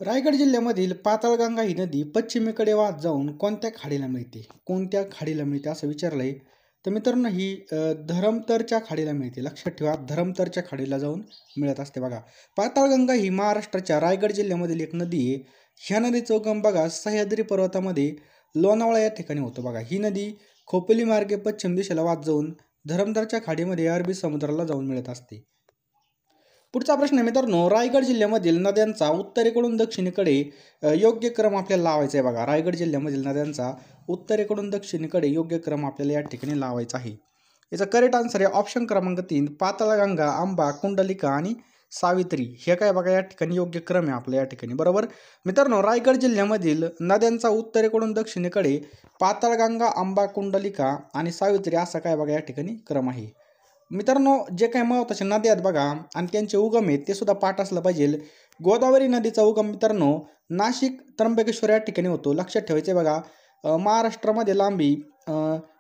रायगड जिल्ह्यामधील पाताळगंगा ही नदी पश्चिमेकडे वाहत जाऊन कोणत्या खाडीला मिळते? कोणत्या खाडीला मिळते असं विचारलंय. तर मित्रांनो ही धरमतरच्या खाडीला मिळते. लक्षात ठेवा, धरमतरच्या खाडीला जाऊन मिळत असते बघा. पाताळगंगा ही महाराष्ट्राच्या रायगड जिल्ह्यामधील एक नदी आहे. ह्या नदीचा उगम बघा सह्याद्री पर्वतामध्ये लोणावळा या ठिकाणी होतो बघा. ही नदी खोपोली मार्गे पश्चिम दिशेला वाहत जाऊन धरमतरच्या खाडीमध्ये अरबी समुद्राला जाऊन मिळत असते. पुढचा प्रश्न आहे मित्रांनो, रायगड जिल्ह्यामधील नद्यांचा उत्तरेकडून दक्षिणेकडे योग्य क्रम आपल्याला लावायचा आहे बघा. रायगड जिल्ह्यामधील नद्यांचा उत्तरेकडून दक्षिणेकडे योग्य क्रम आपल्याला या ठिकाणी लावायचा आहे. याचा करेक्ट आन्सर आहे ऑप्शन क्रमांक 3 पाताळगंगा, आंबा, कुंडलिका आणि सावित्री. हे काय बघा या ठिकाणी योग्य क्रम आहे आपल्या या ठिकाणी. बरोबर मित्रांनो, रायगड जिल्ह्यामधील नद्यांचा उत्तरेकडून दक्षिणेकडे पाताळगंगा, आंबा, कुंडलिका आणि सावित्री असा काय बघा या ठिकाणी क्रम आहे. मित्रांनो, जे काही महत्त्वाचे नदी आहेत बघा आणि त्यांचे उगम आहेत ते सुद्धा पाठ असलं पाहिजे. गोदावरी नदीचा उगम मित्रांनो नाशिक त्र्यंबकेश्वर या ठिकाणी होतो. लक्षात ठेवायचे बघा. महाराष्ट्रामध्ये लांबी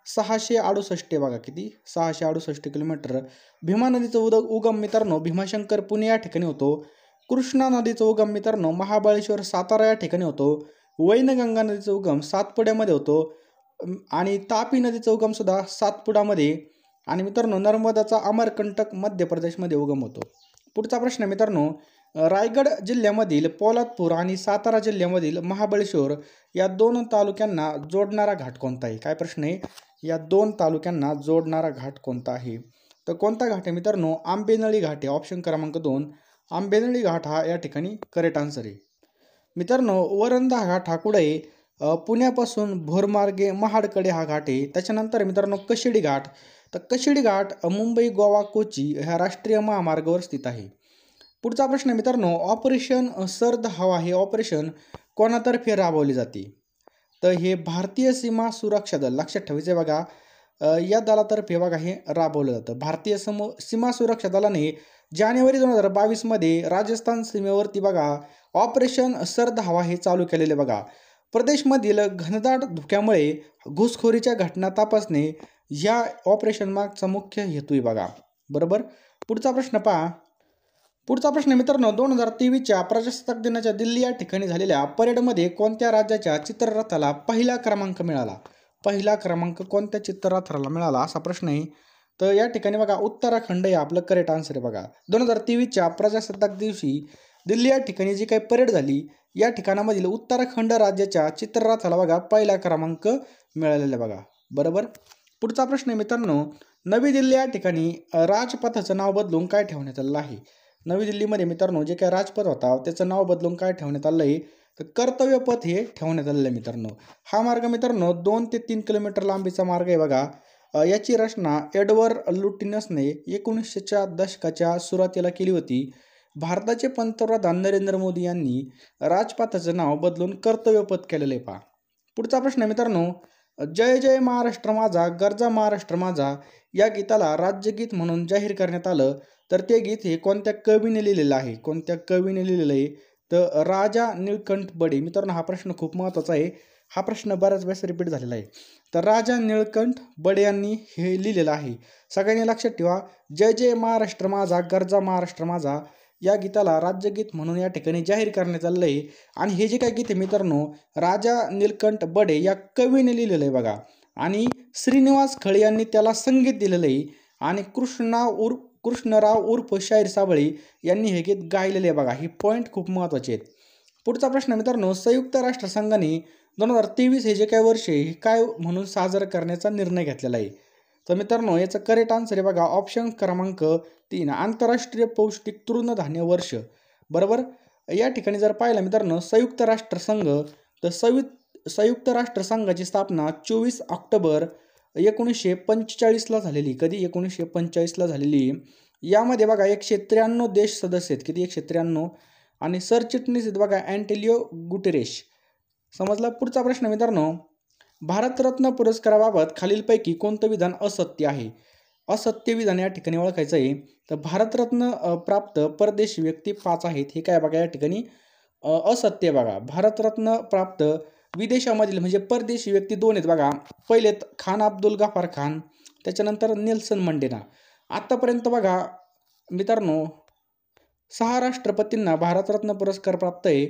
668 आहे बघा. किती? 668 किलोमीटर. भीमा नदीचा उगम मित्रांनो भीमाशंकर पुणे या ठिकाणी होतो. कृष्णा नदीचा उगम मित्रांनो महाबळेश्वर सातारा या ठिकाणी होतो. वैनगंगा नदीचा उगम सातपुड्यामध्ये होतो आणि तापी नदीचा उगम सुद्धा सातपुडामध्ये आणि मित्रांनो नर्मदाचा अमरकंटक मध्य प्रदेशमध्ये उगम होतो. पुढचा प्रश्न मित्रांनो, रायगड जिल्ह्यामधील पोलादपूर आणि सातारा जिल्ह्यामधील महाबळेश्वर या दोन तालुक्यांना जोडणारा घाट कोणता आहे? काय प्रश्न आहे? या दोन तालुक्यांना जोडणारा घाट कोणता आहे? तर कोणता घाट आहे मित्रांनो? आंबेनळी घाट आहे. ऑप्शन क्रमांक 2 आंबेनळी घाट हा या ठिकाणी करेक्ट आन्सर आहे. मित्रांनो, वरंधा घाट हा कुठे आहे? पुण्यापासून भोरमार्गे महाडकडे हा घाट आहे. त्याच्यानंतर मित्रांनो कशिडी घाट. तर कशिडी घाट मुंबई, गोवा, कोची ह्या राष्ट्रीय महामार्गावर स्थित आहे. पुढचा प्रश्न मित्रांनो, ऑपरेशन सर्द हवा हे ऑपरेशन कोणातर्फे राबवले जाते? तर हे भारतीय सीमा सुरक्षा दल. लक्षात ठेवायचे बघा. या दलातर्फे बघा हे राबवलं जातं. भारतीय सीमा सुरक्षा दलाने जानेवारी 2022 मध्ये राजस्थान सीमेवरती बघा ऑपरेशन सर्द हवा हे चालू केलेले बघा. प्रदेशमधील घनदाट धुक्यामुळे घुसखोरीच्या घटना तपासणे या ऑपरेशन मागचा मुख्य हेतू आहे बघा. बरोबर. पुढचा प्रश्न पहा. पुढचा प्रश्न मित्रांनो, 2023च्या प्रजासत्ताक दिनाच्या दिल्ली या ठिकाणी झालेल्या परेडमध्ये कोणत्या राज्याच्या चित्ररथाला पहिला क्रमांक मिळाला? पहिला क्रमांक कोणत्या चित्ररथाला मिळाला असा प्रश्न आहे. तर या ठिकाणी बघा उत्तराखंड हे आपलं करेक्ट आन्सर आहे बघा. 2023च्या प्रजासत्ताक दिवशी दिल्ली या ठिकाणी जी काही परेड झाली या ठिकाणामधील उत्तराखंड राज्याच्या चित्ररथाला बघा पहिला क्रमांक मिळालेला बघा. बरोबर. पुढचा प्रश्न मित्रांनो, नवी दिल्ली या ठिकाणी राजपथाचं नाव बदलून काय ठेवण्यात आलेलं आहे? नवी दिल्लीमध्ये मित्रांनो जे काही राजपथ होता त्याचं नाव बदलून काय ठेवण्यात आलं आहे? तर कर्तव्य पथ हे ठेवण्यात आलेलं आहे मित्रांनो. हा मार्ग मित्रांनो 2 ते 3 किलोमीटर लांबीचा मार्ग आहे बघा. याची रचना एडवर्ड लुटिनसने 1900च्या दशकाच्या सुरुवातीला केली होती. भारताचे पंतप्रधान नरेंद्र मोदी यांनी राजपथाचं नाव बदलून कर्तव्य पथ केलेलं आहे पहा. पुढचा प्रश्न मित्रांनो, जय जय महाराष्ट्र माझा, गरजा महाराष्ट्र माझा या गीताला राज्यगीत म्हणून जाहीर करण्यात आलं. तर ते गीत हे कोणत्या कवीने लिहिलेलं आहे? कोणत्या कवीने लिहिलेलं आहे? तर राजा निळकंठ बडे. मित्रांनो हा प्रश्न खूप महत्त्वाचा आहे. हा प्रश्न बऱ्याच वेळेस रिपीट झालेला आहे. तर राजा निळकंठ बडे यांनी हे लिहिलेलं आहे. सगळ्यांनी लक्षात ठेवा, जय जय महाराष्ट्र माझा, गरजा महाराष्ट्र माझा या गीताला राज्यगीत म्हणून या ठिकाणी जाहीर करण्यात आलेलं आहे. आणि हे जे काय गीत आहे मित्रांनो राजा निळकंठ बडे या कवीने लिहिलेलं आहे बघा. आणि श्रीनिवास खळे यांनी त्याला संगीत दिलेलं आहे. आणि कृष्णराव उर्फ शाहीर साबळे यांनी हे गीत गायलेले आहे बघा. ही पॉईंट खूप महत्त्वाचे आहेत. पुढचा प्रश्न मित्रांनो, संयुक्त राष्ट्रसंघाने 2023 हे जे काय वर्ष आहे हे काय म्हणून साजरं करण्याचा निर्णय घेतलेला आहे? तर मित्रांनो याचं करेक्ट आन्सर आहे बघा ऑप्शन क्रमांक 3 आंतरराष्ट्रीय पौष्टिक तृणधान्य वर्ष. बरोबर. या ठिकाणी जर पाहिलं मित्रांनो संयुक्त राष्ट्रसंघ, तर संयुक्त राष्ट्रसंघाची स्थापना 24 ऑक्टोबर 1945ला झालेली. कधी? 1945ला झालेली. यामध्ये बघा 193 देश सदस्य आहेत. किती? 193. आणि सरचिटणीस आहेत बघा अँटोनियो गुटेरेस. समजला. पुढचा प्रश्न मित्रांनो, भारतरत्न पुरस्काराबाबत खालीलपैकी कोणतं विधान असत्य आहे? असत्य विधान या ठिकाणी ओळखायचं आहे. तर भारतरत्न प्राप्त परदेशी व्यक्ती 5 आहेत. हे काय बघा या ठिकाणी असत्य बघा. भारतरत्न प्राप्त विदेशामधील म्हणजे परदेशी व्यक्ती 2 आहेत बघा. पहिलेत खान अब्दुल गफार खान, त्याच्यानंतर नेल्सन मंडेला. आत्तापर्यंत बघा मित्रांनो 6 राष्ट्रपतींना भारतरत्न पुरस्कार प्राप्त आहे.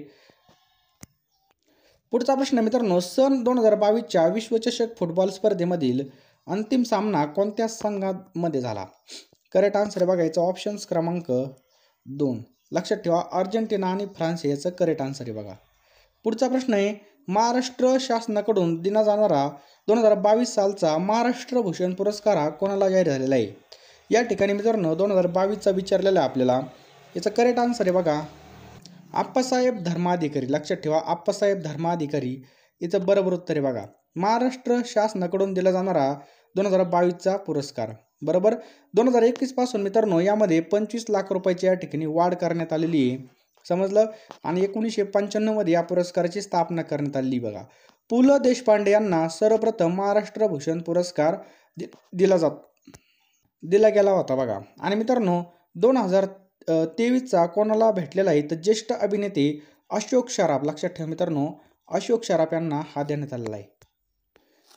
पुढचा प्रश्न मित्रांनो, सन 2022च्या विश्वचषक फुटबॉल स्पर्धेमधील अंतिम सामना कोणत्या संघामध्ये झाला? करेक्ट आन्सर बघा याचा ऑप्शन्स क्रमांक 2. लक्षात ठेवा, अर्जेंटिना आणि फ्रान्स याचं करेक्ट आन्सर आहे बघा. पुढचा प्रश्न आहे, महाराष्ट्र शासनाकडून दिला जाणारा 2022 सालचा महाराष्ट्र भूषण पुरस्कार हा कोणाला जाहीर झालेला आहे? या ठिकाणी मित्रांनो 2022चा विचारलेला आहे आपल्याला. याचा करेक्ट आन्सर आहे बघा आप्पासाहेब धर्माधिकारी. लक्षात ठेवा, आप्पासाहेब धर्माधिकारी याचं बरोबर उत्तर आहे बघा. महाराष्ट्र शासनाकडून दिला जाणारा 2022चा पुरस्कार. बरोबर. 2021 पासून मित्रांनो यामध्ये 25 लाख रुपयाची या ठिकाणी वाढ करण्यात आलेली आहे. समजलं. आणि 1995 मध्ये या पुरस्काराची स्थापना करण्यात आली बघा. पु ल देशपांडे यांना सर्वप्रथम महाराष्ट्र भूषण पुरस्कार दिला गेला होता बघा. आणि मित्रांनो 2023चा कोणाला भेटलेला आहे तर ज्येष्ठ अभिनेते अशोक सराफ. लक्षात ठेवा मित्रांनो, अशोक सराफ यांना हा देण्यात आलेला आहे.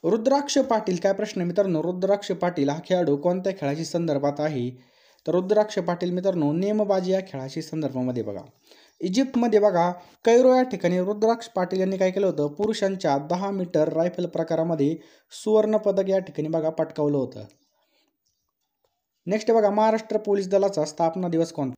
रुद्राक्ष पाटील, काय प्रश्न मित्रांनो, रुद्राक्ष पाटील हा खेळाडू कोणत्या खेळाशी संदर्भात आहे? तर रुद्राक्ष पाटील मित्रांनो नेमबाजी या खेळाशी संदर्भामध्ये बघा. इजिप्तमध्ये बघा कैरो या ठिकाणी रुद्राक्ष पाटील यांनी काय केलं होतं, पुरुषांच्या 10 मीटर रायफल प्रकारामध्ये सुवर्ण पदक या ठिकाणी बघा पटकावलं होतं. नेक्स्ट बघा, महाराष्ट्र पोलीस दलाचा स्थापना दिवस कोणता?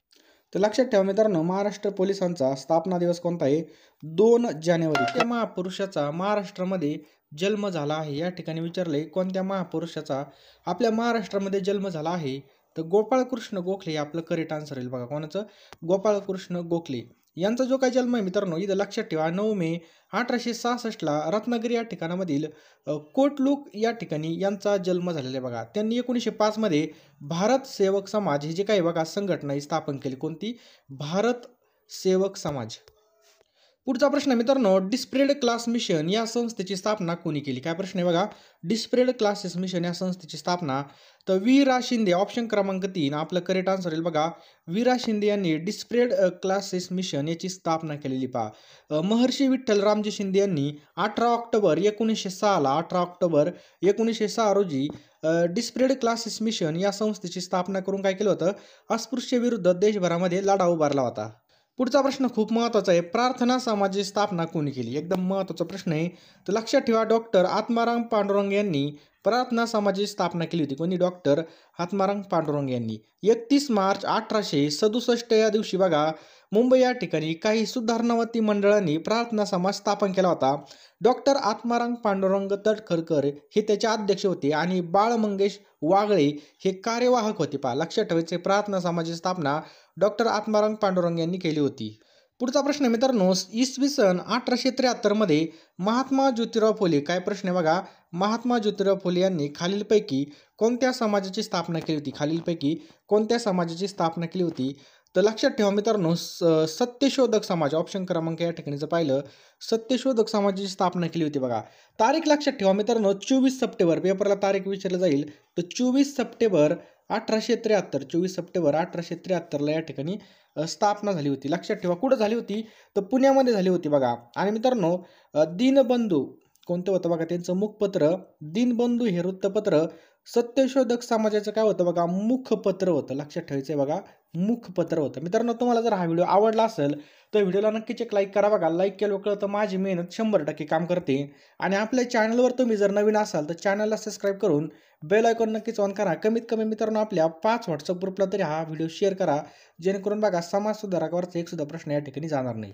तर लक्षात ठेवा मित्रांनो, महाराष्ट्र पोलिसांचा स्थापना दिवस कोणता आहे? 2 जानेवारी. त्या महापुरुषाचा महाराष्ट्रामध्ये जन्म झाला आहे. या ठिकाणी विचारले कोणत्या महापुरुषाचा आपल्या महाराष्ट्रामध्ये जन्म झाला आहे? तर गोपाळकृष्ण गोखले हे आपलं करेक्ट आन्सर आहे बघा. कोणाचं? गोपाळकृष्ण गोखले यांचा जो काही जन्म आहे मित्रांनो इथं लक्षात ठेवा 9 मे 1866ला रत्नागिरी या ठिकाणामधील कोटलूक या ठिकाणी यांचा जन्म झालेला आहे बघा. त्यांनी 1905 मध्ये भारत सेवक समाज हे जे काही बघा संघटना स्थापन केली. कोणती? भारत सेवक समाज. पुढचा प्रश्न मित्रांनो, डिस्प्रेड क्लास मिशन या संस्थेची स्थापना कोणी केली? काय प्रश्न आहे बघा. डिस्प्रेड क्लासेस मिशन या संस्थेची स्थापना तर वीरा शिंदे. ऑप्शन क्रमांक 3 आपलं करेक्ट आन्सर येईल बघा. वीरा शिंदे यांनी डिस्प्रेड क्लासेस मिशन याची स्थापना केलेली पहा. महर्षी विठ्ठल रामजी शिंदे यांनी 18 ऑक्टोबर 1906 रोजी डिस्प्रेड क्लासेस मिशन या संस्थेची स्थापना करून काय केलं होतं, अस्पृश्य विरुद्ध देशभरामध्ये लढा उभारला होता. पुढचा प्रश्न खूप महत्त्वाचा आहे, प्रार्थना समाजाची स्थापना कोणी केली? एकदम महत्त्वाचा प्रश्न आहे. तर लक्षात ठेवा डॉक्टर आत्माराम पांडुरंग यांनी प्रार्थना समाजाची स्थापना केली होती. कोणी? डॉक्टर आत्माराम पांडुरंग यांनी. 31 मार्च 1867 या दिवशी बघा मुंबई या ठिकाणी काही सुधारणावती मंडळांनी प्रार्थना समाज स्थापन केला होता. डॉक्टर आत्माराम पांडुरंग तटखरकर हे त्याचे अध्यक्ष होते आणि बाळ मंगेश वागळे हे कार्यवाहक होते. पहा लक्षात ठेवायचे, प्रार्थना समाजाची स्थापना डॉक्टर आत्माराम पांडुरंग यांनी केली होती. पुढचा प्रश्न मित्रांनो, इसवी सन 1873 मध्ये महात्मा ज्योतिराव फुले. काय प्रश्न आहे बघा. महात्मा ज्योतिराव फुले यांनी खालीलपैकी कोणत्या समाजाची स्थापना केली होती? खालीलपैकी कोणत्या समाजाची स्थापना केली होती? तर लक्षात ठेवा मित्रांनो सत्यशोधक समाज. ऑप्शन क्रमांक या ठिकाणीचं पाहिलं सत्यशोधक समाजाची स्थापना केली होती बघा. तारीख लक्षात ठेवा मित्रांनो 24 सप्टेंबर. पेपरला तारीख विचारली जाईल तर 24 सप्टेंबर 1873. 24 सप्टेंबर 1873ला या ठिकाणी स्थापना झाली होती. लक्षात ठेवा. कुठं झाली होती? तर पुण्यामध्ये झाली होती बघा. आणि मित्रांनो दीनबंधू कोणतं होतं बघा, त्यांचं मुखपत्र दीनबंधू हे वृत्तपत्र सत्यशोधक समाजाचं काय होतं बघा, मुखपत्र होतं. लक्षात ठेवायचं बघा, मुखपत्र होतं. मित्रांनो तुम्हाला जर हा व्हिडिओ आवडला असेल तर व्हिडिओला नक्कीच एक लाईक करा बघा. लाईक केलं कळलं तर माझी मेहनत 100% काम करते. आणि आपल्या चॅनलवर तुम्ही जर नवीन असाल तर चॅनलला सबस्क्राईब करून बेल आयकॉन नक्कीच ऑन करा. कमीत कमी मित्रांनो आपल्या 5 व्हॉट्सअप ग्रुपला तरी हा व्हिडिओ शेअर करा, जेणेकरून बघा समाज सुधारकावरचा एक सुद्धा प्रश्न या ठिकाणी जाणार नाही.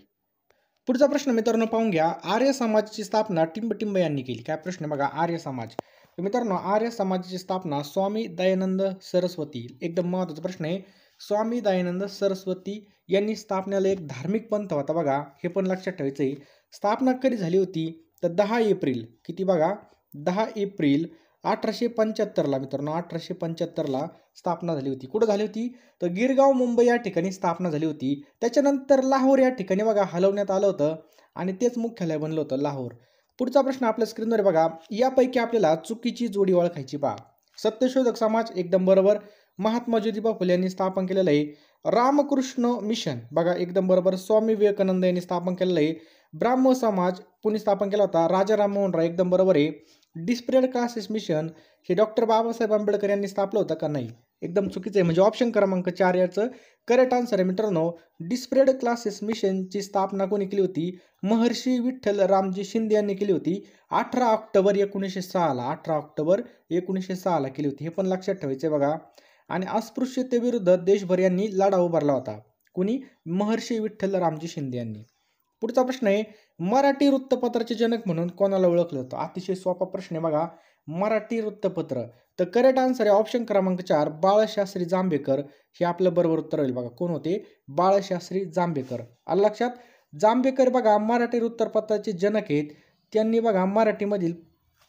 पुढचा प्रश्न मित्रांनो पाहून घ्या, आर्य समाजाची स्थापना टिंबटिंब यांनी केली. काय प्रश्न बघा, आर्य समाज. तर मित्रांनो आर्य समाजाची स्थापना स्वामी दयानंद सरस्वती. एकदम महत्त्वाचा प्रश्न आहे. स्वामी दयानंद सरस्वती यांनी स्थापनेला एक धार्मिक पंथ होता बघा, हे पण लक्षात ठेवायचं आहे. स्थापना कधी झाली होती तर 10 एप्रिल किती बघा 10 एप्रिल 1875ला मित्रांनो 1875ला स्थापना झाली होती. कुठं झाली होती तर गिरगाव मुंबई या ठिकाणी स्थापना झाली होती. त्याच्यानंतर लाहोर या ठिकाणी बघा हलवण्यात आलं होतं आणि तेच मुख्यालय बनलं होतं लाहोर. पुढचा प्रश्न आपल्या स्क्रीनवर बघा, यापैकी आपल्याला चुकीची जोडी ओळखायची पहा. सत्यशोधक समाज एकदम बरोबर, महात्मा ज्योतिबा फुले यांनी स्थापन केलेलं आहे. रामकृष्ण मिशन बघा एकदम बरोबर, स्वामी विवेकानंद यांनी स्थापन केलेलं आहे. ब्राह्म समाज कोणी स्थापन केला होता? राजा राममोहन राय. एकदम बरोबर आहे. डिस्परेड क्लासेस मिशन हे डॉक्टर बाबासाहेब आंबेडकर यांनी स्थापलं होतं का? नाही, एकदम चुकीचं आहे. म्हणजे ऑप्शन क्रमांक 4 याचं करेक्ट आन्सर आहे मित्रांनो. डिस्परेड क्लासेस मिशनची स्थापना कोणी केली होती? महर्षी विठ्ठल रामजी शिंदे यांनी केली होती 18 ऑक्टोबर 1906ला. 18 ऑक्टोबर 1906ला केली होती. हे पण लक्षात ठेवायचं आहे बघा. आणि अस्पृश्यतेविरुद्ध देशभर यांनी लढा उभारला होता. कुणी? महर्षी विठ्ठल रामजी शिंदे यांनी. पुढचा प्रश्न आहे, मराठी वृत्तपत्राचे जनक म्हणून कोणाला ओळखलं होतं? अतिशय सोपा प्रश्न आहे बघा. मराठी वृत्तपत्र, तर करेक्ट आन्सर आहे ऑप्शन क्रमांक 4 बाळशास्त्री जांभेकर हे आपलं बरोबर उत्तर होईल बघा. कोण होते? बाळशास्त्री जांभेकर. आलं लक्षात? जांभेकर बघा मराठी वृत्तपत्राचे जनक आहेत. त्यांनी बघा मराठीमधील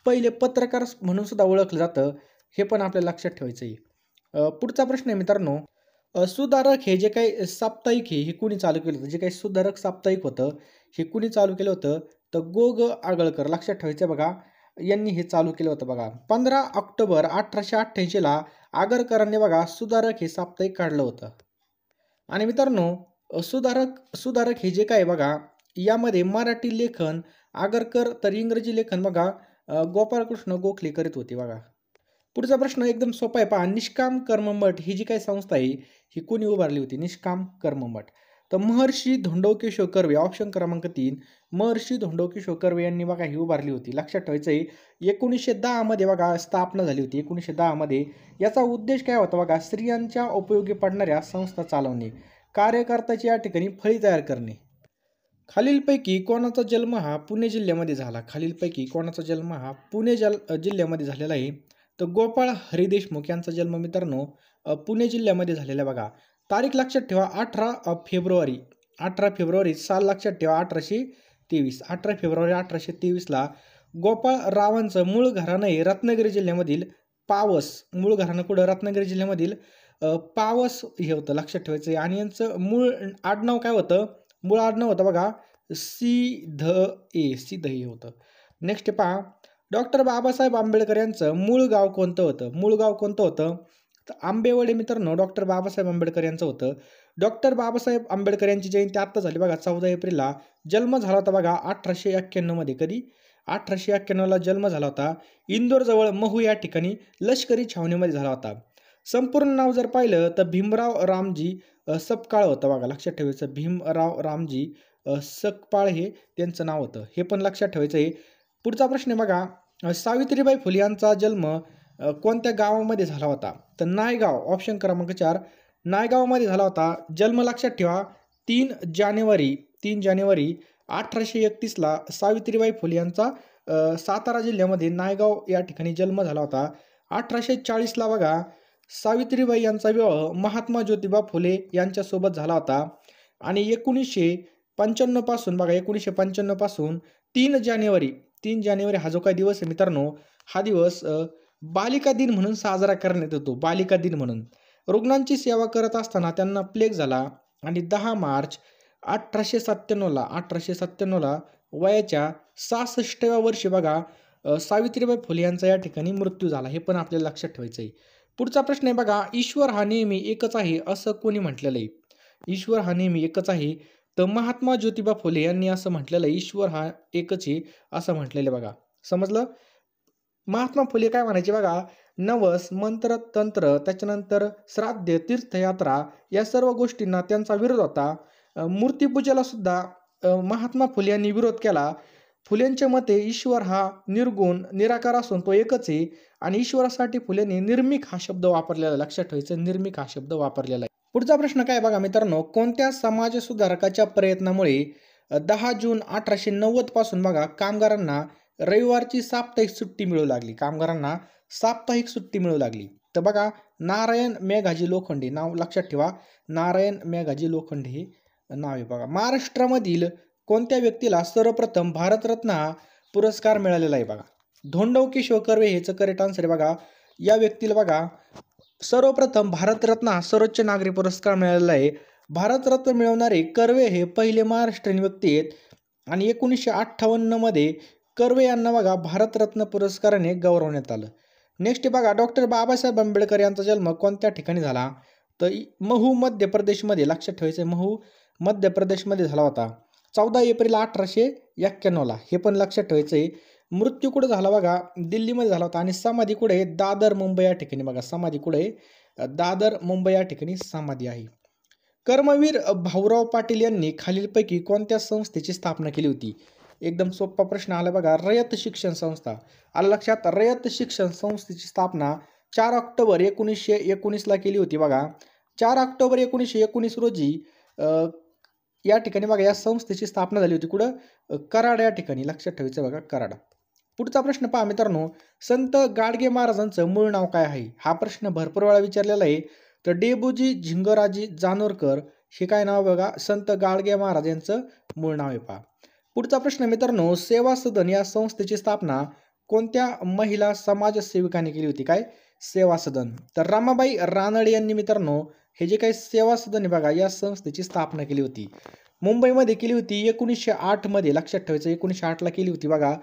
पहिले पत्रकार म्हणून सुद्धा ओळखलं जातं. हे पण आपल्याला लक्षात ठेवायचं आहे. पुढचा प्रश्न आहे मित्रांनो, सुधारक हे जे काही साप्ताहिक आहे हे कुणी चालू केलं होतं? जे काही सुधारक साप्ताहिक होतं हे कुणी चालू केलं होतं? तर गो. आगळकर. लक्षात ठेवायचं बघा, यांनी हे चालू केलं होतं बघा. 15 ऑक्टोबर 1888ला आगरकरांनी बघा सुधारक हे साप्ताहिक काढलं होतं. आणि मित्रांनो सुधारक हे जे काय बघा यामध्ये मराठी लेखन आगरकर, तर इंग्रजी लेखन बघा गोपाळकृष्ण गोखले करीत होते बघा. पुढचा प्रश्न एकदम सोपा आहे पहा. निष्काम कर्ममठ ही जी काही संस्था आहे ही कोणी उभारली होती? निष्काम कर्ममठ, तर महर्षी धोंडो केशव कर्वे. ऑप्शन क्रमांक 3 महर्षी धोंडो केशव कर्वे यांनी बघा ही उभारली होती. लक्षात ठेवायचं आहे 1910 मध्ये बघा स्थापना झाली होती. 1910 मध्ये. याचा उद्देश काय होता बघा? स्त्रियांच्या उपयोगी पडणाऱ्या संस्था चालवणे, कार्यकर्त्याची या ठिकाणी फळी तयार करणे. खालीलपैकी कोणाचा जन्म हा पुणे जिल्ह्यामध्ये झाला? खालीलपैकी कोणाचा जन्म हा पुणे जिल्ह्यामध्ये झालेला आहे? तर गोपाळ हरी देशमुख यांचा जन्म मित्रांनो पुणे जिल्ह्यामध्ये झालेला बघा. तारीख लक्षात ठेवा 18 फेब्रुवारी. 18 फेब्रुवारी. साल लक्षात ठेवा 1823. 18 फेब्रुवारी 1823ला गोपाळ रावांचं मूळ घराणं आहे रत्नागिरी जिल्ह्यामधील पावस. मूळ घराणं कुठं? रत्नागिरी जिल्ह्यामधील पावस हे होतं. लक्षात ठेवायचं. आणि यांचं मूळ आडनाव काय होतं? मूळ आडनाव होतं बघा सिधे होतं. नेक्स्ट पहा, डॉक्टर बाबासाहेब आंबेडकर यांचं मूळ गाव कोणतं होतं? मूळ गाव कोणतं होतं? तर आंबेवडे मित्रांनो डॉक्टर बाबासाहेब आंबेडकर यांचं होतं. डॉक्टर बाबासाहेब आंबेडकर यांची जयंती आत्ता झाली बघा 14 एप्रिलला. जन्म झाला होता बघा 1891 मध्ये. कधी? 1891ला जन्म झाला होता. इंदोरजवळ महू या ठिकाणी लष्करी छावणीमध्ये झाला होता. संपूर्ण नाव जर पाहिलं तर भीमराव रामजी सकपाळ होतं बघा. लक्षात ठेवायचं भीमराव रामजी सकपाळ हे त्यांचं नाव होतं. हे पण लक्षात ठेवायचं आहे. पुढचा प्रश्न आहे बघा, सावित्रीबाई फुले यांचा जन्म कोणत्या गावामध्ये झाला होता? तर नायगाव. ऑप्शन क्रमांक 4 नायगावमध्ये झाला होता. जन्म लक्षात ठेवा 3 जानेवारी 1831ला सावित्रीबाई फुले यांचा सातारा जिल्ह्यामध्ये नायगाव या ठिकाणी जन्म झाला होता. 1840ला बघा सावित्रीबाई यांचा विवाह महात्मा ज्योतिबा फुले यांच्यासोबत झाला होता. आणि 1955 पासून बघा 1955 पासून 3 जानेवारी हा जो काही दिवस आहे मित्रांनो हा दिवस बालिका दिन म्हणून साजरा करण्यात येतो. बालिका दिन म्हणून. रुग्णांची सेवा करत असताना त्यांना प्लेग झाला आणि 10 मार्च 1897ला वयाच्या 66व्या वर्षी बघा सावित्रीबाई फुले यांचा या ठिकाणी मृत्यू झाला. हे पण आपल्याला लक्षात ठेवायचं आहे. पुढचा प्रश्न आहे बघा, ईश्वर हा नेहमी एकच आहे असं कोणी म्हटलेलं आहे? ईश्वर हा नेहमी एकच आहे. तर महात्मा ज्योतिबा फुले यांनी असं म्हटलेलं आहे. ईश्वर हा एकच आहे असं म्हटलेलं आहे बघा. समजलं? महात्मा फुले काय म्हणायचे बघा, नवस, मंत्र, तंत्र, त्याच्यानंतर श्राद्ध, तीर्थयात्रा या सर्व गोष्टींना त्यांचा विरोध होता. मूर्तीपूजेला सुद्धा महात्मा फुले यांनी विरोध केला. फुलेंच्या मते ईश्वर हा निर्गुण निराकार असून तो एकच आहे. आणि ईश्वरासाठी फुलेंनी निर्मिक हा शब्द वापरलेला. लक्षात ठेवायचं निर्मिक हा शब्द वापरलेला आहे. पुढचा प्रश्न काय बघा मित्रांनो, कोणत्या समाज सुधारकाच्या प्रयत्नामुळे 10 जून 1890 पासून बघा कामगारांना रविवारची साप्ताहिक सुट्टी मिळू लागली? कामगारांना साप्ताहिक सुट्टी मिळू लागली. तर बघा नारायण मेघाजी लोखंडे. नाव लक्षात ठेवा, नारायण मेघाजी लोखंडे हे नाव आहे बघा. महाराष्ट्रामधील कोणत्या व्यक्तीला सर्वप्रथम भारतरत्न हा पुरस्कार मिळालेला आहे बघा? धोंडो केशव कर्वे हेचं करेक्ट आन्सर आहे बघा. या व्यक्तीला बघा सर्वप्रथम भारतरत्न हा सर्वोच्च नागरी पुरस्कार मिळालेला आहे. भारतरत्न मिळवणारे कर्वे हे पहिले महाराष्ट्रीयन व्यक्ती आहेत. आणि 1958 मध्ये कर्वे यांना बघा भारतरत्न पुरस्काराने गौरवण्यात आलं. नेक्स्ट बघा, डॉक्टर बाबासाहेब आंबेडकर यांचा जन्म कोणत्या ठिकाणी झाला? तर महू मध्य प्रदेशमध्ये. लक्षात ठेवायचं महू मध्य प्रदेशमध्ये झाला होता 14 एप्रिल 1891ला. हे पण लक्षात ठेवायचं आहे. मृत्यू कुठं झाला बघा, दिल्लीमध्ये झाला होता. आणि समाधी कुठे आहे? दादर मुंबई या ठिकाणी बघा, समाधी कुठे आहे? दादर मुंबई या ठिकाणी समाधी आहे. कर्मवीर भाऊराव पाटील यांनी खालीलपैकी कोणत्या संस्थेची स्थापना केली होती? एकदम सोपा प्रश्न आला बघा, रयत शिक्षण संस्था. आलं लक्षात? रयत शिक्षण संस्थेची स्थापना 4 ऑक्टोबर 1919ला केली होती बघा. 4 ऑक्टोबर 1919 रोजी या ठिकाणी बघा या संस्थेची स्थापना झाली होती. कुठं? कराड या ठिकाणी. लक्षात ठेवायचं बघा, कराड. पुढचा प्रश्न पहा मित्रांनो, संत गाडगे महाराजांचं मूळ नाव काय आहे? हा प्रश्न भरपूर वेळा विचारलेला आहे. तर डेबूजी झिंगराजी जानोरकर हे काय नाव बघा, संत गाडगे महाराज यांचं मूळ नाव आहे पहा. पुढचा प्रश्न मित्रांनो, सेवा सदन या संस्थेची स्थापना कोणत्या महिला समाजसेविकांनी केली होती? काय? सेवा सदन. तर रमाबाई रानडे यांनी मित्रांनो हे जे काही सेवा सदन आहे बघा या संस्थेची स्थापना केली होती. मुंबईमध्ये केली होती 1908 मध्ये. लक्षात ठेवायचं, 1908ला केली होती बघा.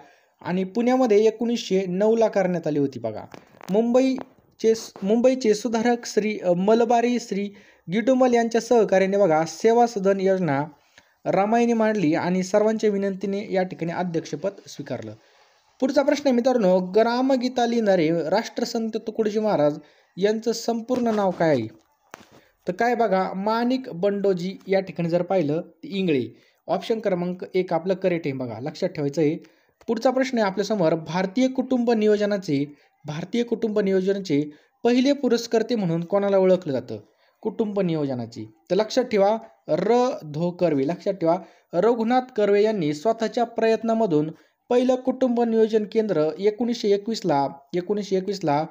आणि पुण्यामध्ये 1909ला करण्यात आली होती बघा. मुंबईचे सुधारक श्री मलबारी श्री गिटुमल यांच्या सहकार्याने बघा सेवा सदन योजना रामायणी मांडली आणि सर्वांच्या विनंतीने या ठिकाणी अध्यक्षपद स्वीकारलं. पुढचा प्रश्न आहे मित्रांनो, ग्रामगीता लिहिणारे राष्ट्रसंत तुकडोजी महाराज यांचं संपूर्ण नाव काय आहे? तर काय बघा, माणिक बंडोजी या ठिकाणी जर पाहिलं इंगळे. ऑप्शन क्रमांक 1 आपलं करेक्ट आहे बघा, लक्षात ठेवायचं आहे. पुढचा प्रश्न आहे आपल्यासमोर, भारतीय कुटुंब नियोजनाचे पहिले पुरस्कर्ते म्हणून कोणाला ओळखलं जातं? कुटुंब नियोजनाची. तर लक्षात ठेवा, धो कर्वे. लक्षात ठेवा, रघुनाथ कर्वे यांनी स्वतःच्या प्रयत्नामधून पहिलं कुटुंब नियोजन केंद्र 1921ला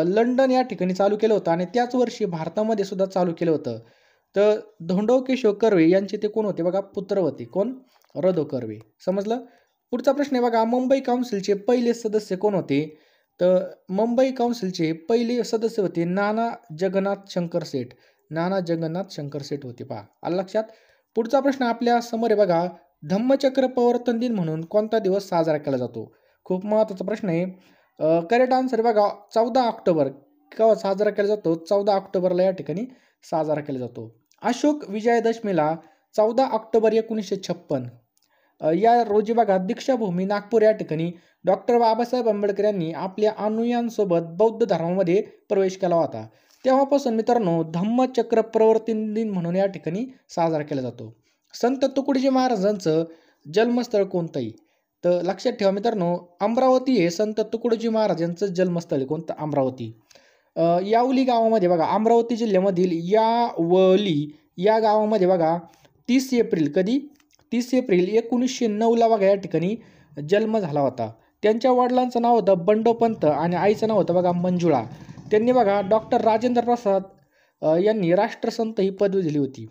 लंडन या ठिकाणी चालू केलं होतं आणि त्याच वर्षी भारतामध्ये सुद्धा चालू केलं होतं. तर धोंडो केशव कर्वे यांचे ते कोण होते बघा? पुत्र होते. कोण? रधो कर्वे. समजलं? पुढचा प्रश्न आहे बघा, मुंबई काउन्सिलचे पहिले सदस्य कोण होते? तर मुंबई काउन्सिलचे पहिले सदस्य होते नाना जगन्नाथ शंकर सेठ. नाना जगन्नाथ शंकर सेठ होते पहा. आलं लक्षात? पुढचा प्रश्न आपल्या समोर आहे बघा, धम्मचक्र प्रवर्तन दिन म्हणून कोणता दिवस साजरा केला जातो? खूप महत्त्वाचा प्रश्न आहे. करेक्ट आन्सर बघा, 14 ऑक्टोबर. केव्हा साजरा केला जातो? 14 ऑक्टोबरला या ठिकाणी साजरा केला जातो. अशोक विजयादशमीला 14 ऑक्टोबर 1956 या रोजी बघा दीक्षाभूमी नागपूर या ठिकाणी डॉक्टर बाबासाहेब आंबेडकर यांनी आपल्या अनुयायांसोबत बौद्ध धर्मामध्ये प्रवेश केला होता. तेव्हापासून मित्रांनो धम्मचक्र प्रवर्तन दिन म्हणून या ठिकाणी साजरा केला जातो. संत तुकडोजी महाराजांचं जन्मस्थळ कोणतं आहे? तर लक्षात ठेवा मित्रांनो, अमरावती हे संत तुकडोजी महाराज यांचं जन्मस्थळ आहे. कोणतं? अमरावती. यावली गावामध्ये बघा, अमरावती जिल्ह्यामधील यावली या गावामध्ये बघा 30 एप्रिल. कधी? 30 एप्रिल 1909ला बघा या ठिकाणी जन्म झाला होता. त्यांच्या वडिलांचं नाव होतं बंडोपंत आणि आईचं नाव होतं बघा मंजुळा. त्यांनी बघा डॉक्टर राजेंद्र प्रसाद यांनी राष्ट्रसंत ही पदवी दिली होती.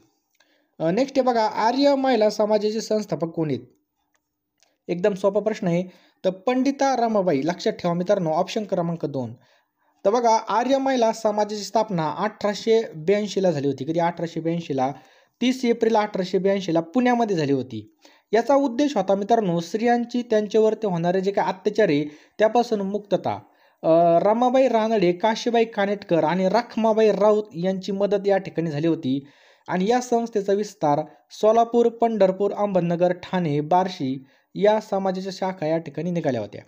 नेक्स्ट आहे बघा, आर्य महिला समाजाचे संस्थापक कोण आहेत? एकदम सोपा प्रश्न आहे. तर पंडिता रमाबाई. लक्षात ठेवा मित्रांनो, ऑप्शन क्रमांक 2. तर बघा आर्य महिला समाजाची स्थापना 1882ला झाली होती. कधी? 1882ला. 30 एप्रिल 1882ला पुण्यामध्ये झाली होती. याचा उद्देश होता मित्रांनो स्त्रियांची त्यांच्यावरती होणारे जे काही अत्याचार आहे त्यापासून मुक्तता. रमाबाई रानडे, काशीबाई कानेटकर आणि रखमाबाई राऊत यांची मदत या ठिकाणी झाली होती. आणि या संस्थेचा विस्तार सोलापूर, पंढरपूर, अहमदनगर, ठाणे, बार्शी या समाजाच्या शाखा या ठिकाणी निघाल्या होत्या.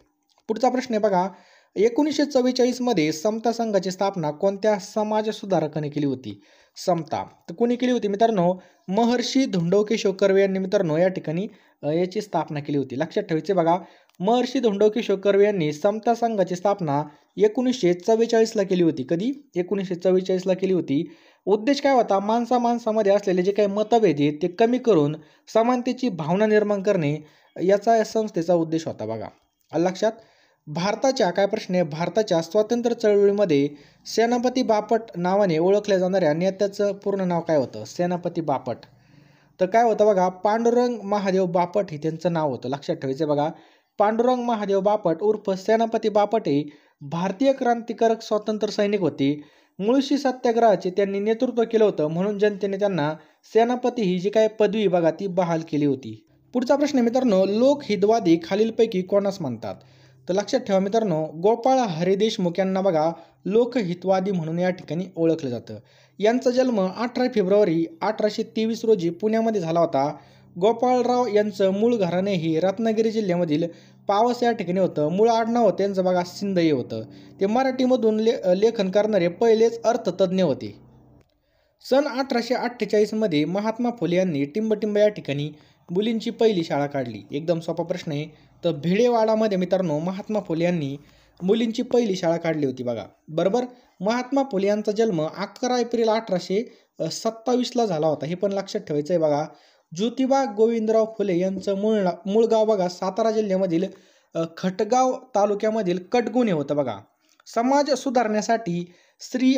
पुढचा प्रश्न आहे बघा, 1944 मध्ये समता संघाची स्थापना कोणत्या समाज सुधारकाने केली होती? समता. तर कोणी केली होती मित्रांनो? महर्षी धोंडो केशव कर्वे यांनी मित्रांनो या ठिकाणी याची स्थापना केली होती. लक्षात ठेवायचे बघा, महर्षी धोंडो केशव कर्वे यांनी समता संघाची स्थापना 1944ला केली होती. कधी? 1944ला केली होती. उद्देश काय होता? माणसामध्ये असलेले जे काही मतभेद आहेत ते कमी करून समानतेची भावना निर्माण करणे याचा या संस्थेचा उद्देश होता बघा. लक्षात? भारताच्या काय प्रश्न आहे, भारताच्या स्वातंत्र्य चळवळीमध्ये सेनापती बापट नावाने ओळखल्या जाणाऱ्या नेत्याचं पूर्ण नाव काय होतं? सेनापती बापट. तर काय होतं बघा, पांडुरंग महादेव बापट हे त्यांचं नाव होतं. लक्षात ठेवायचं बघा, पांडुरंग महादेव बापट उर्फ सेनापती बापट हे भारतीय क्रांतिकारक स्वातंत्र्य सैनिक होते. मुळशी सत्याग्रहाचे त्यांनी नेतृत्व केलं होतं, म्हणून जनतेने त्यांना सेनापती ही जी काय पदवी बघा ती बहाल केली होती. पुढचा प्रश्न मित्रांनो, लोकहितवादी खालीलपैकी कोणास म्हणतात? तर लक्षात ठेवा मित्रांनो, गोपाळ हरी देशमुख यांना बघा लोकहितवादी म्हणून या ठिकाणी ओळखलं जातं. यांचा जन्म 18 फेब्रुवारी 1823 रोजी पुण्यामध्ये झाला होता. गोपाळराव यांचं मूळ घराणे ही रत्नागिरी जिल्ह्यामधील पावस या ठिकाणी होतं. मूळ आडनाव त्यांचं बघा शिंदे होतं. ते मराठीमधून लेखन करणारे पहिलेच अर्थतज्ज्ञ होते. सन 1848 महात्मा फुले यांनी टिंबटिंब या ठिकाणी मुलींची पहिली शाळा काढली. एकदम सोपा प्रश्न आहे. तर भिडेवाडामध्ये मित्रांनो महात्मा फुले यांनी मुलींची पहिली शाळा काढली होती बघा. बरोबर. महात्मा फुले यांचा जन्म 11 एप्रिल 1827ला झाला होता. हे पण लक्षात ठेवायचं आहे बघा. ज्योतिबा गोविंदराव फुले यांचं मूळ गाव बघा सातारा जिल्ह्यामधील खटगाव तालुक्यामधील कटगुण हे होतं बघा. समाज सुधारण्यासाठी स्त्री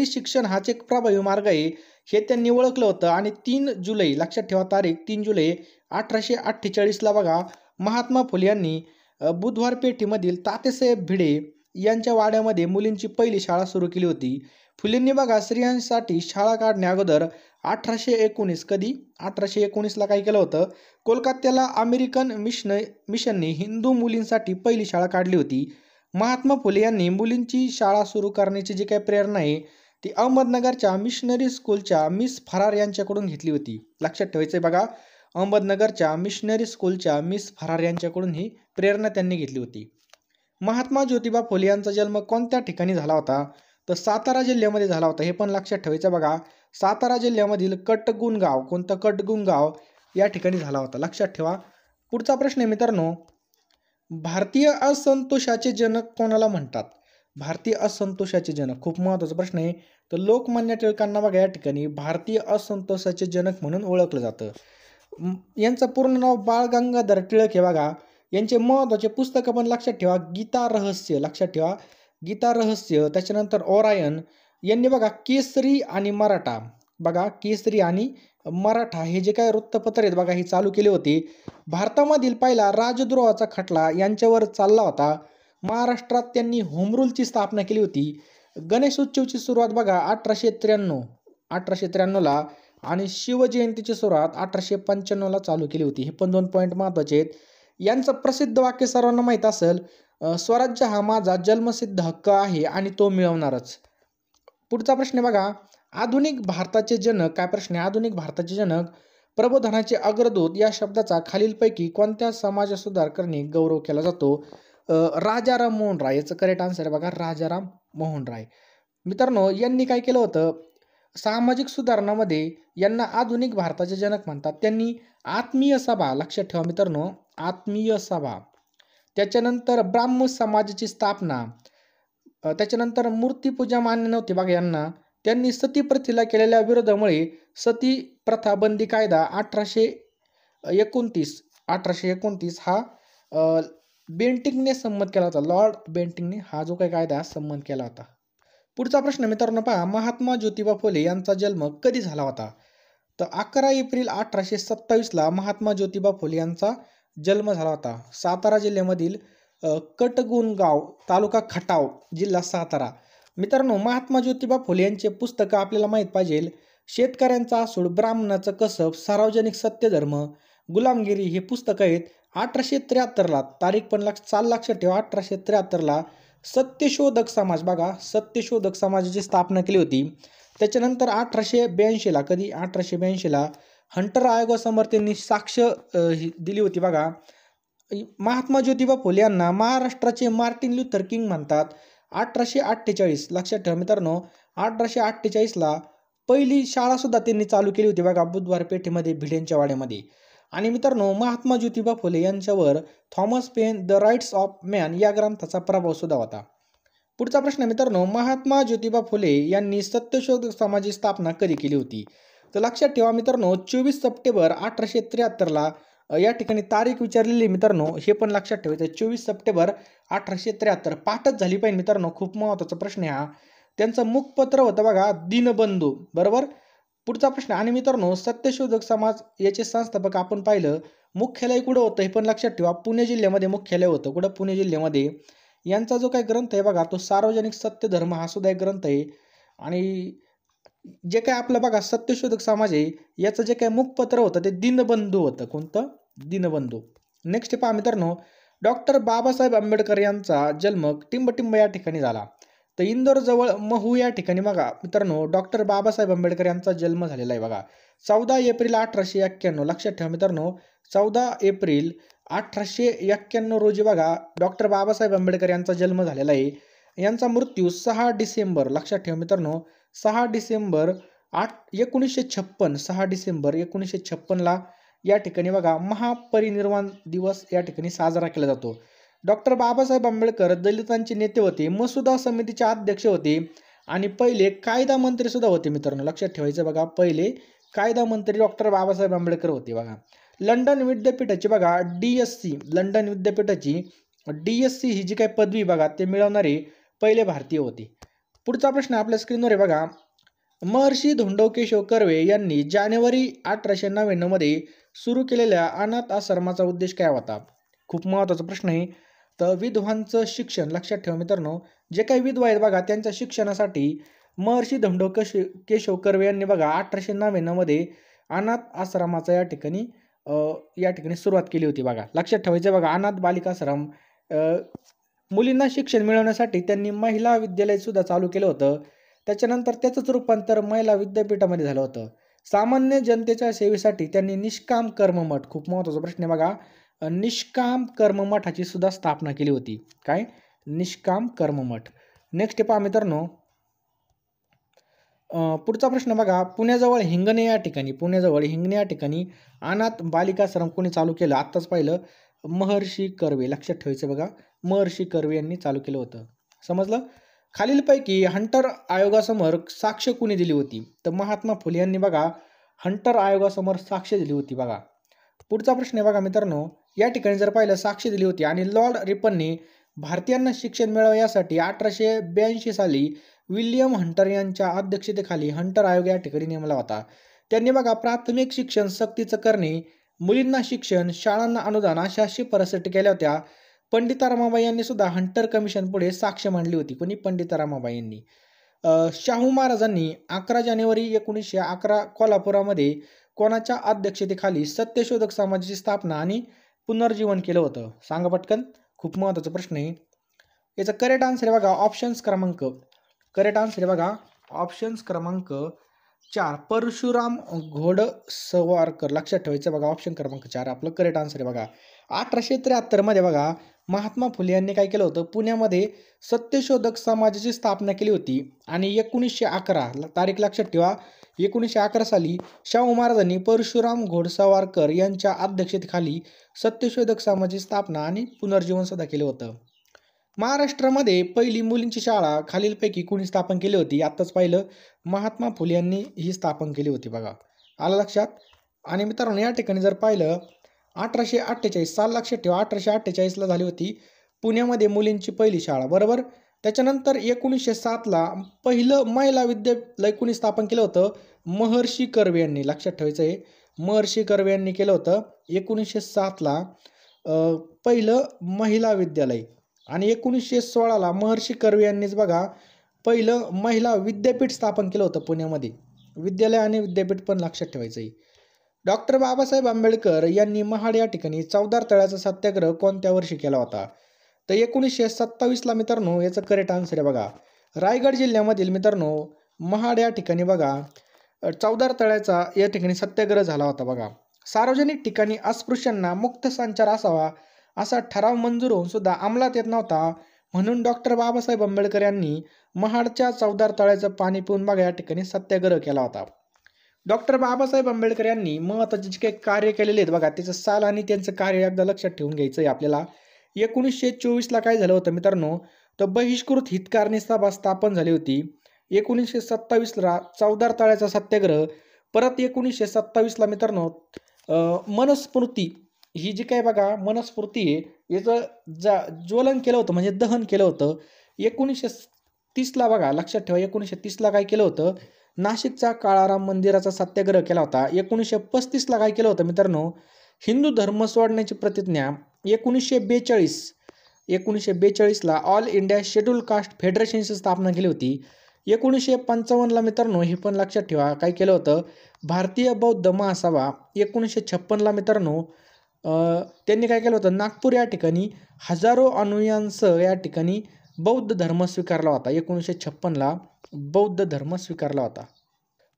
शिक्षण हाच एक प्रभावी मार्ग आहे हे त्यांनी ओळखलं होतं. आणि 3 जुलै लक्षात ठेवा तारीख 3 जुलै 1848ला बघा महात्मा फुले यांनी बुधवार पेठेमधील तात्यासाहेब भिडे यांच्या वाड्यामध्ये मुलींची पहिली शाळा सुरू केली होती. फुलेंनी बघा स्त्रियांसाठी शाळा काढण्या अगोदर 1819ला काय केलं होतं, कोलकात्याला अमेरिकन मिशनने हिंदू मुलींसाठी पहिली शाळा काढली होती. महात्मा फुले यांनी मुलींची शाळा सुरू करण्याची जी काही प्रेरणा आहे ती अहमदनगरच्या मिशनरी स्कूलच्या मिस फरार यांच्याकडून घेतली होती. लक्षात ठेवायचं आहे बघा. अहमदनगरच्या मिशनरी स्कूलच्या मिस फरार यांच्याकडून ही प्रेरणा त्यांनी घेतली होती. महात्मा ज्योतिबा फुले यांचा जन्म कोणत्या ठिकाणी झाला होता, तर सातारा जिल्ह्यामध्ये झाला होता. हे पण लक्षात ठेवायचं बघा. सातारा जिल्ह्यामधील कटगुण गाव, कोणतं कटगुण गाव या ठिकाणी झाला होता. लक्षात ठेवा. पुढचा प्रश्न आहे मित्रांनो, भारतीय असंतोषाचे जनक कोणाला म्हणतात? भारतीय असंतोषाचे जनक खूप महत्त्वाचा प्रश्न आहे. तर लोकमान्य टिळकांना बघा या ठिकाणी भारतीय असंतोषाचे जनक म्हणून ओळखलं जातं. यांचं पूर्ण नाव बाळ गंगाधर टिळक हे बघा. यांचे महत्त्वाचे पुस्तकं पण लक्षात ठेवा. गीता रहस्य लक्षात ठेवा. गीता रहस्य. त्याच्यानंतर ओरायन. यांनी बघा केसरी आणि मराठा बघा केसरी आणि मराठा हे जे काय वृत्तपत्र आहेत बघा हे चालू केले होते. भारतामधील पहिला राजद्रोहाचा खटला यांच्यावर चालला होता. महाराष्ट्रात त्यांनी होम रूलची स्थापना केली होती. गणेश उत्सवची सुरुवात बघा 1893ला आणि शिवजयंतीची सुरुवात 1895ला चालू केली होती. हे पण 2 पॉईंट महत्त्वाचे आहेत. यांचं प्रसिद्ध वाक्य सर्वांना माहीत असेल, स्वराज्य हा माझा जन्मसिद्ध हक्क आहे आणि तो मिळवणारच. पुढचा प्रश्न बघा, आधुनिक भारताचे जनक. काय प्रश्न आहे? आधुनिक भारताचे जनक प्रबोधनाचे अग्रदूत या शब्दाचा खालीलपैकी कोणत्या समाज सुधारकांनी गौरव केला जातो? राजाराम मोहन राय. याचं करेक्ट आन्सर आहे बघा राजाराम मोहन राय. मित्रांनो यांनी काय केलं होतं, सामाजिक सुधारणामध्ये यांना आधुनिक भारताचे जनक म्हणतात. त्यांनी आत्मीय सभा लक्षात ठेवा मित्रांनो, आत्मीय सभा. त्याच्यानंतर ब्राह्म समाजाची स्थापना. त्याच्यानंतर मूर्तीपूजा मान्य नव्हती बघा यांना. त्यांनी सती प्रथेला केलेल्या विरोधामुळे सती प्रथा बंदी कायदा 1829 हा बेंटिंकने संमत केला होता. लॉर्ड बेंटिंकने हा जो काही कायदा संमत केला होता. पुढचा प्रश्न मित्रांनो पहा, महात्मा ज्योतिबा फुले यांचा जन्म कधी झाला होता? तर 11 एप्रिल 1827ला महात्मा ज्योतिबा फुले यांचा जन्म झाला होता. सातारा जिल्ह्यामधील कटगुण गाव, तालुका खटाव, जिल्हा सातारा. मित्रांनो महात्मा ज्योतिबा फुले यांचे पुस्तकं आपल्याला माहीत पाहिजे. शेतकऱ्यांचा आसूड, ब्राह्मणाचं कसब, सार्वजनिक सत्यधर्म, गुलामगिरी हे पुस्तकं आहेत. 1873ला तारीख पण लक्षात ठेवा. 1873ला सत्यशोधक समाज बघा सत्यशोधक समाजाची स्थापना केली होती. त्याच्यानंतर 1882ला कधी 1882ला हंटर आयोगासमोर त्यांनी साक्ष दिली होती बघा. महात्मा ज्योतिबा फुले यांना महाराष्ट्राचे मार्टिन लुथर किंग म्हणतात. 1848 लक्षात ठेवा मित्रांनो, 1848ला पहिली शाळा सुद्धा त्यांनी चालू केली होती बघा बुधवार पेठेमध्ये भिडेंच्या वाड्यामध्ये. आणि मित्रांनो महात्मा ज्योतिबा फुले यांच्यावर Thomas Paine the Rights of Man या ग्रंथाचा प्रभाव सुद्धा होता. पुढचा प्रश्न मित्रांनो, महात्मा ज्योतिबा फुले यांनी सत्यशोधक समाजाची स्थापना कधी केली होती? तर लक्षात ठेवा मित्रांनो 24 सप्टेंबर 1873ला या ठिकाणी तारीख विचारलेली मित्रांनो, हे पण लक्षात ठेवायचं. 24 सप्टेंबर 1873 पाठच झाली पाहिजे मित्रांनो, खूप महत्त्वाचा प्रश्न आहे हा. त्यांचं मुखपत्र होतं बघा दीनबंधू. बरोबर. पुढचा प्रश्न, आणि मित्रांनो सत्यशोधक समाज याचे संस्थापक आपण पाहिलं मुख्यालय कुठं होतं हे पण लक्षात ठेवा. पुणे जिल्ह्यामध्ये मुख्यालय होतं. कुठं? पुणे जिल्ह्यामध्ये. यांचा जो काही ग्रंथ आहे बघा तो सार्वजनिक सत्यधर्म हा सुद्धा एक ग्रंथ आहे. आणि जे काय आपलं बघा सत्यशोधक समाज आहे याचं जे काही मुखपत्र होतं ते दीनबंधू होतं. कोणतं? दीनबंधू. नेक्स्ट पहा मित्रांनो, डॉक्टर बाबासाहेब आंबेडकर यांचा जन्म टिंबटिंब या ठिकाणी झाला. तर इंदोरजवळ महू या ठिकाणी बघा मित्रांनो डॉक्टर बाबासाहेब आंबेडकर यांचा जन्म झालेला आहे बघा. 14 एप्रिल 1891 लक्षात ठेवा मित्रांनो, 14 एप्रिल 1891 रोजी बघा डॉक्टर बाबासाहेब आंबेडकर यांचा जन्म झालेला आहे. यांचा मृत्यू 6 डिसेंबर लक्षात ठेवा मित्रांनो, 6 डिसेंबर 1956 6 डिसेंबर 1956 या ठिकाणी बघा महापरिनिर्वाण दिवस या ठिकाणी साजरा केला जातो. डॉक्टर बाबासाहेब आंबेडकर दलितांचे नेते होते, मसुदा समितीचे अध्यक्ष होते आणि पहिले कायदा मंत्री सुद्धा होते मित्रांनो. लक्षात ठेवायचं बघा, पहिले कायदा मंत्री डॉक्टर बाबासाहेब आंबेडकर होते बघा. लंडन विद्यापीठाची बघा DSc लंडन विद्यापीठाची DSc ही जी काही पदवी बघा ते मिळवणारे पहिले भारतीय होते. पुढचा प्रश्न आपल्या स्क्रीनवर आहे बघा. महर्षी धोंडो केशव कर्वे यांनी जानेवारी 1899 मध्ये सुरू केलेल्या अनाथ आश्रमाचा उद्देश काय होता? खूप महत्त्वाचा प्रश्न आहे. तर विधवांचं शिक्षण लक्षात ठेवा मित्रांनो, जे काही विधवा आहेत बघा त्यांच्या शिक्षणासाठी महर्षी धोंडो केशव कर्वे यांनी बघा 1899 मध्ये अनाथ आश्रमाचा या ठिकाणी सुरुवात केली होती बघा. लक्षात ठेवायचं बघा, अनाथ बालिकाश्रम. मुलींना शिक्षण मिळवण्यासाठी त्यांनी महिला विद्यालय सुद्धा चालू केलं होतं. त्याच्यानंतर त्याचंच रूपांतर महिला विद्यापीठामध्ये झालं होतं. सामान्य जनतेच्या सेवेसाठी त्यांनी निष्काम कर्ममठ, खूप महत्त्वाचा प्रश्न आहे बघा, निष्काम कर्ममठाची सुद्धा स्थापना केली होती. काय? निष्काम कर्ममठ. नेक्स्ट पहा मित्रांनो, पुढचा प्रश्न बघा. पुण्याजवळ हिंगणे या ठिकाणी अनाथ बालिकाश्रम कोणी चालू केलं? आत्ताच पाहिलं, महर्षी कर्वे. लक्षात ठेवायचं बघा, महर्षी कर्वे यांनी चालू केलं होतं. समजलं? खालीलपैकी हंटर आयोगासमोर साक्ष कोणी दिली होती? तर महात्मा फुले यांनी बघा हंटर आयोगासमोर साक्ष दिली होती बघा. पुढचा प्रश्न आहे बघा मित्रांनो, या ठिकाणी जर पाहिलं साक्ष दिली होती आणि लॉर्ड रिपनने भारतीयांना शिक्षण मिळावं यासाठी 1882 साली विल्यम हंटर यांच्या अध्यक्षतेखाली हंटर आयोग या ठिकाणी नेमला होता. त्यांनी बघा प्राथमिक शिक्षण सक्तीचं करणे, मुलींना शिक्षण, शाळांना अनुदान अशा शिफारसी केल्या होत्या. पंडिता रमाबाई यांनी सुद्धा हंटर कमिशन पुढे साक्ष मांडली होती. कोणी? पंडिता रमाबाई यांनी. शाहू महाराजांनी 11 जानेवारी 1911 कोल्हापुरामध्ये कोणाच्या अध्यक्षतेखाली सत्यशोधक समाजाची स्थापना आणि पुनर्जीवन केलं होतं? सांगा पटकन, खूप महत्त्वाचा प्रश्न आहे. याचा करेक्ट आन्सर आहे बघा ऑप्शन्स क्रमांक 4 परशुराम घोडसवारकर. लक्षात ठेवायचं बघा, ऑप्शन क्रमांक 4 आपलं करेक्ट आन्सर आहे बघा. 1873 मध्ये बघा महात्मा फुले यांनी काय केलं होतं? पुण्यामध्ये सत्यशोधक समाजाची स्थापना केली होती आणि 1911 तारीख लक्षात ठेवा, 1911 साली शाहू महाराजांनी परशुराम घोडसवारकर यांच्या अध्यक्षतेखाली सत्यशोधक समाजाची स्थापना आणि पुनर्जीवन सुद्धा केलं होतं. महाराष्ट्रामध्ये पहिली मुलींची शाळा खालीलपैकी कोणी स्थापन केली होती? आत्ताच पाहिलं, महात्मा फुले यांनी ही स्थापन केली होती बघा. आलं लक्षात? आणि मित्रांनो या ठिकाणी जर पाहिलं 1848 साल लक्षात ठेवा, 1848 झाली होती पुण्यामध्ये मुलींची पहिली शाळा, बरोबर. त्याच्यानंतर 1907 पहिलं महिला विद्यालय कोणी स्थापन केलं होतं? महर्षी कर्वे यांनी. लक्षात ठेवायचं आहे, महर्षी कर्वे यांनी केलं होतं 1907 पहिलं महिला विद्यालय. आणि 1916 महर्षी कर्वे यांनीच बघा पहिलं महिला विद्यापीठ स्थापन केलं होतं पुण्यामध्ये. विद्यालय आणि विद्यापीठ पण लक्षात ठेवायचं आहे. डॉक्टर बाबासाहेब आंबेडकर यांनी महाड या ठिकाणी चौदार तळ्याचा सत्याग्रह कोणत्या वर्षी केला होता? तर 1927 मित्रांनो याचं करेक्ट आन्सर आहे बघा. रायगड जिल्ह्यामधील मित्रांनो महाड या ठिकाणी बघा चौदार तळ्याचा या ठिकाणी सत्याग्रह झाला होता बघा. सार्वजनिक ठिकाणी अस्पृश्यांना मुक्त संचार असावा असा ठराव मंजूर होऊन सुद्धा अंमलात येत नव्हता, म्हणून डॉक्टर बाबासाहेब आंबेडकर यांनी महाडच्या चौदार तळ्याचं पाणी पिऊन बघा या ठिकाणी सत्याग्रह केला होता. डॉक्टर बाबासाहेब आंबेडकर यांनी महत्त्वाचे जे काही कार्य केलेले आहेत बघा त्याचं साल आणि त्यांचं कार्य एकदा लक्षात ठेवून घ्यायचं आहे आपल्याला. 1924 काय झालं होतं मित्रांनो? तर बहिष्कृत हितकारणी सभा स्थापन झाली होती. 1927 चौदार तळ्याचा सत्याग्रह. परत 1927 मित्रांनो मनुस्मृती ही जी काय बघा मनुस्मृती आहे याचं ज्वलन केलं होतं, म्हणजे दहन केलं होतं. 1930 बघा लक्षात ठेवा, 1930 काय केलं होतं? नाशिकचा काळाराम मंदिराचा सत्याग्रह केला होता. 1935 काय केलं होतं मित्रांनो? हिंदू धर्म सोडण्याची प्रतिज्ञा. 1942 ऑल इंडिया शेड्यूल कास्ट फेडरेशनची स्थापना केली होती. 1955 मित्रांनो हे पण लक्षात ठेवा काय केलं होतं? भारतीय बौद्ध महासभा. 1956 मित्रांनो त्यांनी काय केलं होतं? नागपूर या ठिकाणी हजारो अनुयायांसह या ठिकाणी बौद्ध धर्म स्वीकारला होता? 1956ला बौद्ध धर्म स्वीकारला होता.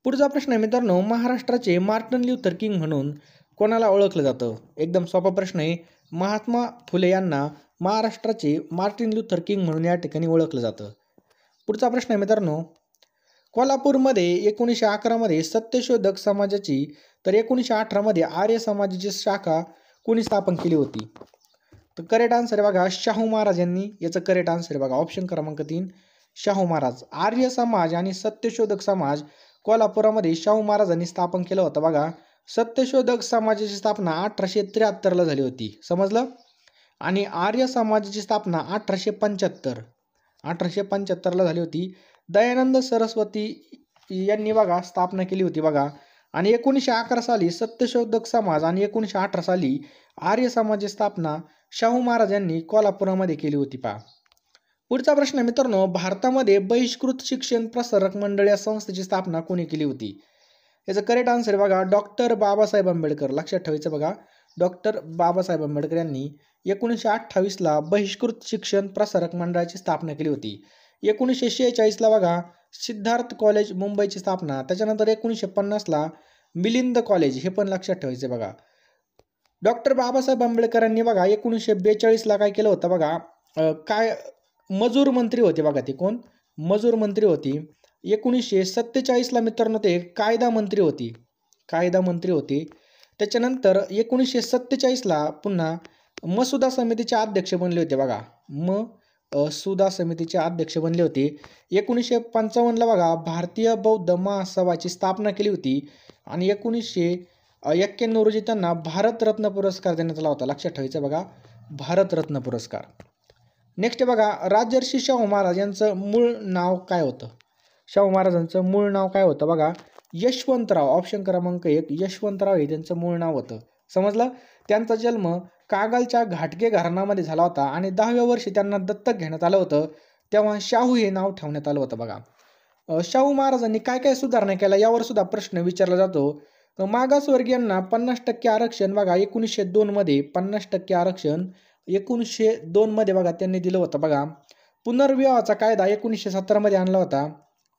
पुढचा प्रश्न आहे मित्रांनो, महाराष्ट्राचे मार्टिन ल्यूथर किंग म्हणून कोणाला ओळखलं जातं? एकदम सोपा प्रश्न आहे. महात्मा फुले यांना महाराष्ट्राचे मार्टिन ल्यूथर किंग म्हणून या ठिकाणी ओळखलं जातं. पुढचा प्रश्न आहे मित्रांनो, कोल्हापूरमध्ये 1911मध्ये सत्यशोधक समाजाची तर 1918मध्ये आर्य समाजाची शाखा कोणी स्थापन केली होती? तर करेक्ट आन्सर आहे बघा शाहू महाराज यांनी. याचं करेक्ट आन्सर आहे बघा ऑप्शन क्रमांक 3 शाहू महाराज. आर्य समाज आणि सत्यशोधक समाज कोल्हापुरामध्ये शाहू महाराजांनी स्थापन केलं होतं बघा. सत्यशोधक समाजाची स्थापना 1873ला झाली होती, समजलं. आणि आर्य समाजाची स्थापना 1875ला झाली होती. दयानंद सरस्वती यांनी बघा स्थापना केली होती बघा. आणि 1911 साली सत्यशोधक समाज आणि 1918 साली आर्य समाजाची स्थापना शाहू महाराज यांनी कोल्हापुरामध्ये केली होती पहा. पुढचा प्रश्न मित्रांनो, भारतामध्ये बहिष्कृत शिक्षण प्रसारक मंडळ या संस्थेची स्थापना कोणी केली होती? याचं करेक्ट आन्सर आहे बघा डॉक्टर बाबासाहेब आंबेडकर. लक्षात ठेवायचं बघा, डॉक्टर बाबासाहेब आंबेडकर यांनी 1928ला बहिष्कृत शिक्षण प्रसारक मंडळाची स्थापना केली होती. 1946ला बघा सिद्धार्थ कॉलेज मुंबईची स्थापना. त्याच्यानंतर 1950ला मिलिंद कॉलेज, हे पण लक्षात ठेवायचे बघा. डॉक्टर बाबासाहेब आंबेडकरांनी बघा 1942ला काय केलं होतं बघा, काय मजूर मंत्री होते बघा. ते कोण? मजूर मंत्री होती. 1947ला मित्रांनो ते कायदा मंत्री होती. त्याच्यानंतर 1947ला पुन्हा मसुदा समितीचे अध्यक्ष बनले होते बघा. मसुदा समितीचे अध्यक्ष बनले होते. 1955ला बघा भारतीय बौद्ध महासभाची स्थापना केली होती. आणि 1991 रोजी त्यांना भारतरत्न पुरस्कार देण्यात आला होता. लक्षात ठेवायचं बघा भारतरत्न पुरस्कार. नेक्स्ट बघा, राजर्षी शाहू महाराज यांचं मूळ नाव काय होतं? शाहू महाराजांचं मूळ नाव काय होतं बघा? यशवंतराव. ऑप्शन क्रमांक 1 यशवंतराव हे त्यांचं मूळ नाव होतं, समजलं. त्यांचा जन्म कागलच्या घाटगे घराण्यामध्ये झाला होता. आणि 10व्या वर्षी त्यांना दत्तक घेण्यात आलं होतं, तेव्हा शाहू हे नाव ठेवण्यात आलं होतं बघा. शाहू महाराजांनी काय काय सुधारणा केल्या यावर सुद्धा प्रश्न विचारला जातो. मागासवर्गीयांना 50% आरक्षण बघा 1902 मध्ये 50% आरक्षण 1902 मध्ये बघा त्यांनी दिलं होतं बघा. पुनर्विवाहाचा कायदा 1917 मध्ये आणला होता,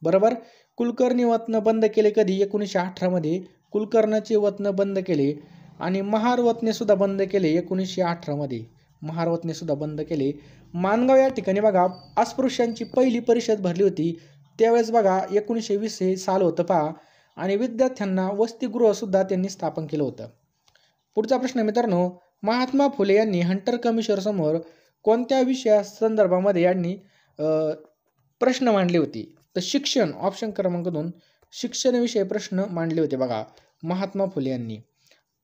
बरोबर. कुलकर्णी वतन बंद केले कधी? 1918 मध्ये कुलकर्णाचे वतन बंद केले. आणि महार वतने सुद्धा बंद केले 1918 मध्ये. महार वतने सुद्धा बंद केले. माणगाव या ठिकाणी बघा अस्पृश्यांची पहिली परिषद भरली होती, त्यावेळेस बघा 1920 हे साल होतं पहा. आणि विद्यार्थ्यांना वसतिगृह सुद्धा त्यांनी स्थापन केलं होतं. पुढचा प्रश्न मित्रांनो, महात्मा फुले यांनी हंटर कमिशन समोर कोणत्या विषया संदर्भामध्ये यांनी प्रश्न मांडले होते? तर शिक्षण. ऑप्शन क्रमांक 2 शिक्षणाविषयी प्रश्न मांडले होते बघा महात्मा फुले यांनी.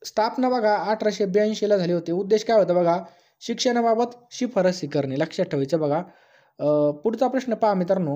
स्थापना बघा 1882ला झाली होती. उद्देश काय होता बघा? शिक्षणाबाबत शिफारसी करणे. लक्षात ठेवायचं बघा. पुढचा प्रश्न पहा मित्रांनो,